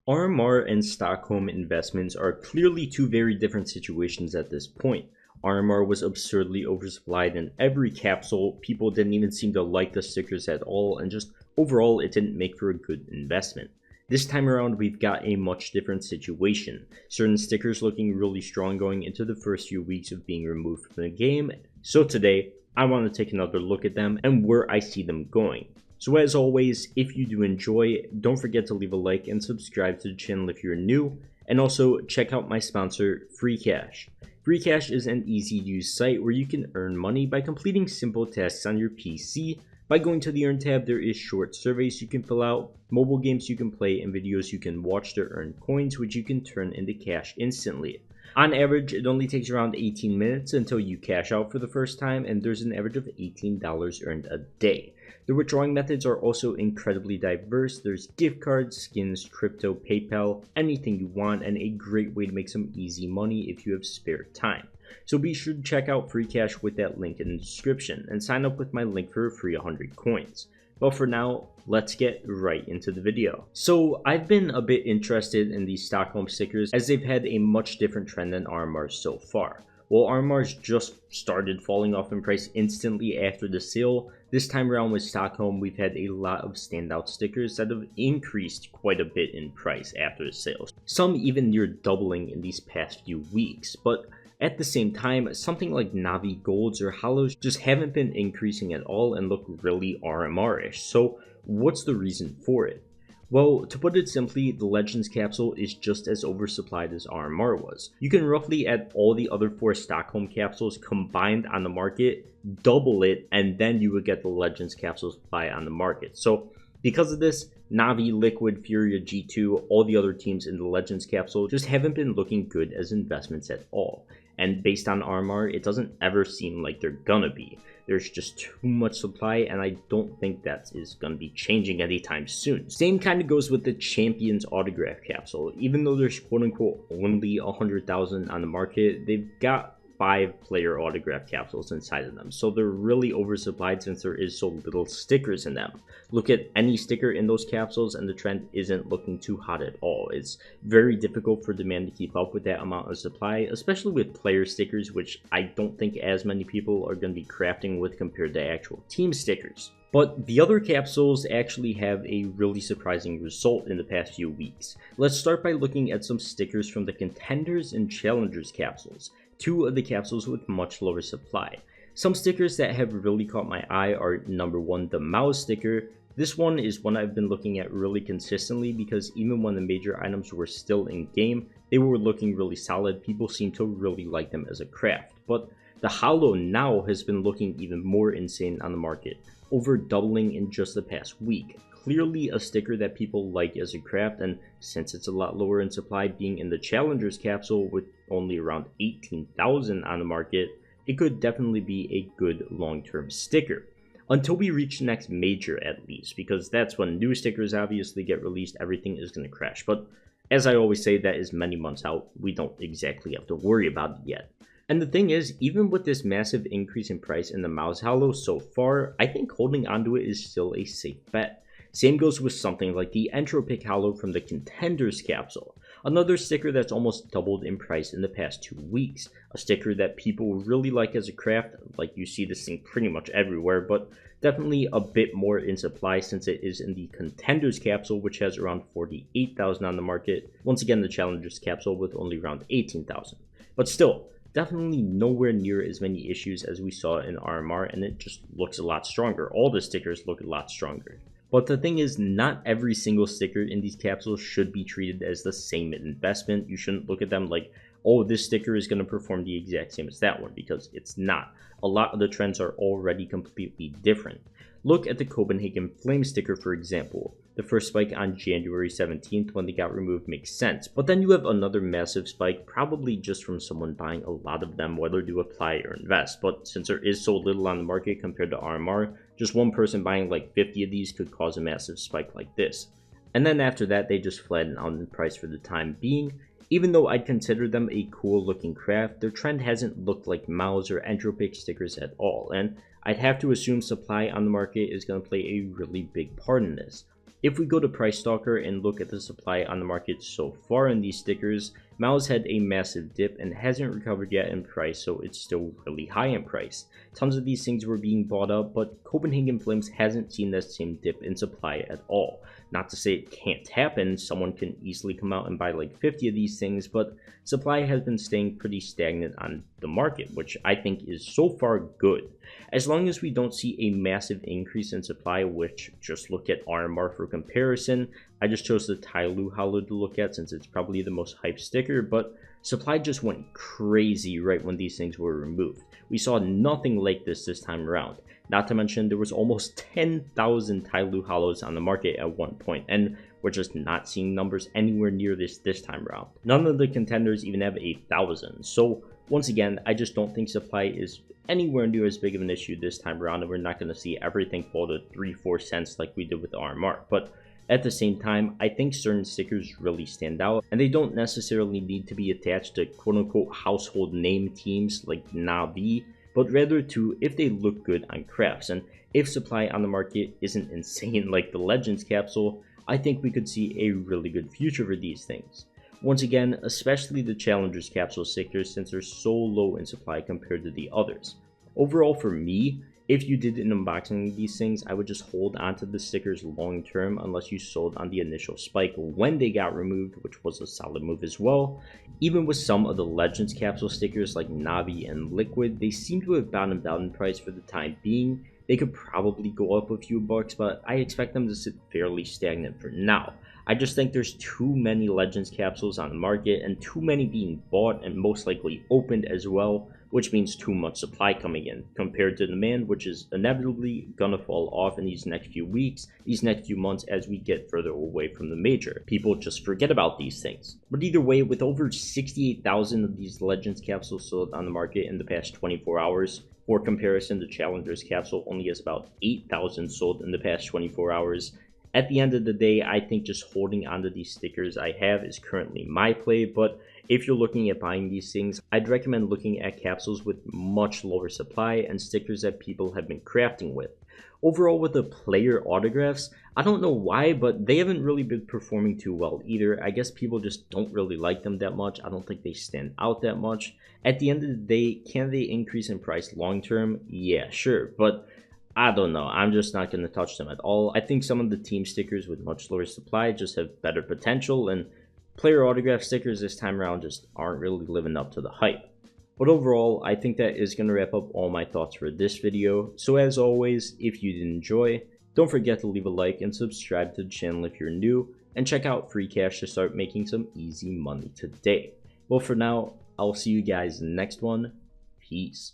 RMR and Stockholm investments are clearly two very different situations at this point. RMR was absurdly oversupplied in every capsule, people didn't even seem to like the stickers at all, and just overall it didn't make for a good investment. This time around we've got a much different situation, certain stickers looking really strong going into the first few weeks of being removed from the game, so today I want to take another look at them and where I see them going. So as always, if you do enjoy, don't forget to leave a like and subscribe to the channel if you're new, and also check out my sponsor, FreeCash. FreeCash is an easy to use site where you can earn money by completing simple tasks on your PC. By going to the Earn tab, there is short surveys you can fill out, mobile games you can play, and videos you can watch to earn coins which you can turn into cash instantly. On average, it only takes around 18 minutes until you cash out for the first time, and there's an average of $18 earned a day. The withdrawing methods are also incredibly diverse. There's gift cards, skins, crypto, PayPal, anything you want, and a great way to make some easy money if you have spare time. So be sure to check out FreeCash with that link in the description, and sign up with my link for a free 100 coins. But for now, let's get right into the video. So I've been a bit interested in these Stockholm stickers as they've had a much different trend than RMRs so far. While RMRs just started falling off in price instantly after the sale, this time around with Stockholm we've had a lot of standout stickers that have increased quite a bit in price after the sale. Some even near doubling in these past few weeks, but at the same time, something like Navi Golds or Hollows just haven't been increasing at all and look really RMR-ish. So what's the reason for it? Well, to put it simply, the Legends capsule is just as oversupplied as RMR was. You can roughly add all the other 4 Stockholm capsules combined on the market, double it, and then you would get the Legends capsule supply on the market. So because of this, Navi, Liquid, Furia, G2, all the other teams in the Legends capsule just haven't been looking good as investments at all. And based on RMR, it doesn't ever seem like they're gonna be. There's just too much supply, and I don't think that is gonna be changing anytime soon. Same kind of goes with the Champions autograph capsule. Even though there's quote unquote only 100,000 on the market, they've got 5 player autograph capsules inside of them, so they're really oversupplied since there is so little stickers in them. Look at any sticker in those capsules and the trend isn't looking too hot at all. It's very difficult for demand to keep up with that amount of supply, especially with player stickers, which I don't think as many people are going to be crafting with compared to actual team stickers. But the other capsules actually have a really surprising result in the past few weeks. Let's start by looking at some stickers from the Contenders and Challengers capsules, 2 of the capsules with much lower supply. Some stickers that have really caught my eye are number 1, the mouse sticker. This one is one I've been looking at really consistently because even when the major items were still in game, they were looking really solid. People seem to really like them as a craft. But the Hollow now has been looking even more insane on the market, over doubling in just the past week. Clearly a sticker that people like as a craft, and since it's a lot lower in supply, being in the Challengers capsule with only around 18,000 on the market, it could definitely be a good long-term sticker. Until we reach the next major at least, because that's when new stickers obviously get released, everything is going to crash. But as I always say, that is many months out. We don't exactly have to worry about it yet. And the thing is, even with this massive increase in price in the mouse hollow so far, I think holding onto it is still a safe bet. Same goes with something like the Entropic Hollow from the Contenders capsule, another sticker that's almost doubled in price in the past 2 weeks, a sticker that people really like as a craft. Like, you see this thing pretty much everywhere, but definitely a bit more in supply since it is in the Contenders capsule, which has around 48,000 on the market. Once again, the Challengers capsule with only around 18,000, but still definitely nowhere near as many issues as we saw in RMR, and it just looks a lot stronger. All the stickers look a lot stronger. But the thing is, not every single sticker in these capsules should be treated as the same investment. You shouldn't look at them like, oh, this sticker is going to perform the exact same as that one, because it's not. A lot of the trends are already completely different. Look at the Copenhagen Flame sticker, for example. The first spike on January 17th when they got removed makes sense, but then you have another massive spike, probably just from someone buying a lot of them, whether to apply or invest. But since there is so little on the market compared to RMR, just one person buying like 50 of these could cause a massive spike like this. And then after that, they just flatten out in price for the time being. Even though I'd consider them a cool looking craft, their trend hasn't looked like Mouse or Entropic stickers at all, and I'd have to assume supply on the market is going to play a really big part in this. If we go to Price Stalker and look at the supply on the market so far in these stickers, Mal's had a massive dip and hasn't recovered yet in price, so it's still really high in price. Tons of these things were being bought up, but Copenhagen Flames hasn't seen that same dip in supply at all. Not to say it can't happen, someone can easily come out and buy like 50 of these things, but supply has been staying pretty stagnant on the market, which I think is so far good. As long as we don't see a massive increase in supply, which just look at RMR for comparison, I just chose the Tyloo Hollow to look at since it's probably the most hyped sticker, but supply just went crazy right when these things were removed. We saw nothing like this time around. Not to mention there was almost 10,000 Tyloo Hollows on the market at one point, and we're just not seeing numbers anywhere near this time around. None of the contenders even have 8,000. So once again, I just don't think supply is anywhere near as big of an issue this time around, and we're not going to see everything fall to 3-4 cents like we did with RMR. But at the same time, I think certain stickers really stand out, and they don't necessarily need to be attached to quote-unquote household name teams like Navi, but rather to if they look good on crafts. And if supply on the market isn't insane like the Legends capsule, I think we could see a really good future for these things. Once again, especially the Challengers capsule stickers since they're so low in supply compared to the others. Overall for me, if you did an unboxing of these things, I would just hold onto the stickers long term unless you sold on the initial spike when they got removed, which was a solid move as well. Even with some of the Legends capsule stickers like Navi and Liquid, they seem to have bottomed out in price for the time being. They could probably go up a few bucks, but I expect them to sit fairly stagnant for now. I just think there's too many Legends capsules on the market and too many being bought and most likely opened as well, which means too much supply coming in compared to demand, which is inevitably gonna fall off in these next few weeks, these next few months as we get further away from the major. People just forget about these things. But either way, with over 68,000 of these Legends capsules sold on the market in the past 24 hours, for comparison, the Challengers capsule only has about 8,000 sold in the past 24 hours. At the end of the day, I think just holding onto these stickers I have is currently my play, but if you're looking at buying these things, I'd recommend looking at capsules with much lower supply and stickers that people have been crafting with. Overall, with the player autographs, I don't know why, but they haven't really been performing too well either. I guess people just don't really like them that much. I don't think they stand out that much. At the end of the day, can they increase in price long term? Yeah, sure, but I don't know. I'm just not going to touch them at all. I think some of the team stickers with much lower supply just have better potential, and player autograph stickers this time around just aren't really living up to the hype. But overall, I think that is going to wrap up all my thoughts for this video. So as always, if you did enjoy, don't forget to leave a like and subscribe to the channel if you're new, and check out Free Cash to start making some easy money today. Well, for now, I'll see you guys in the next one. Peace.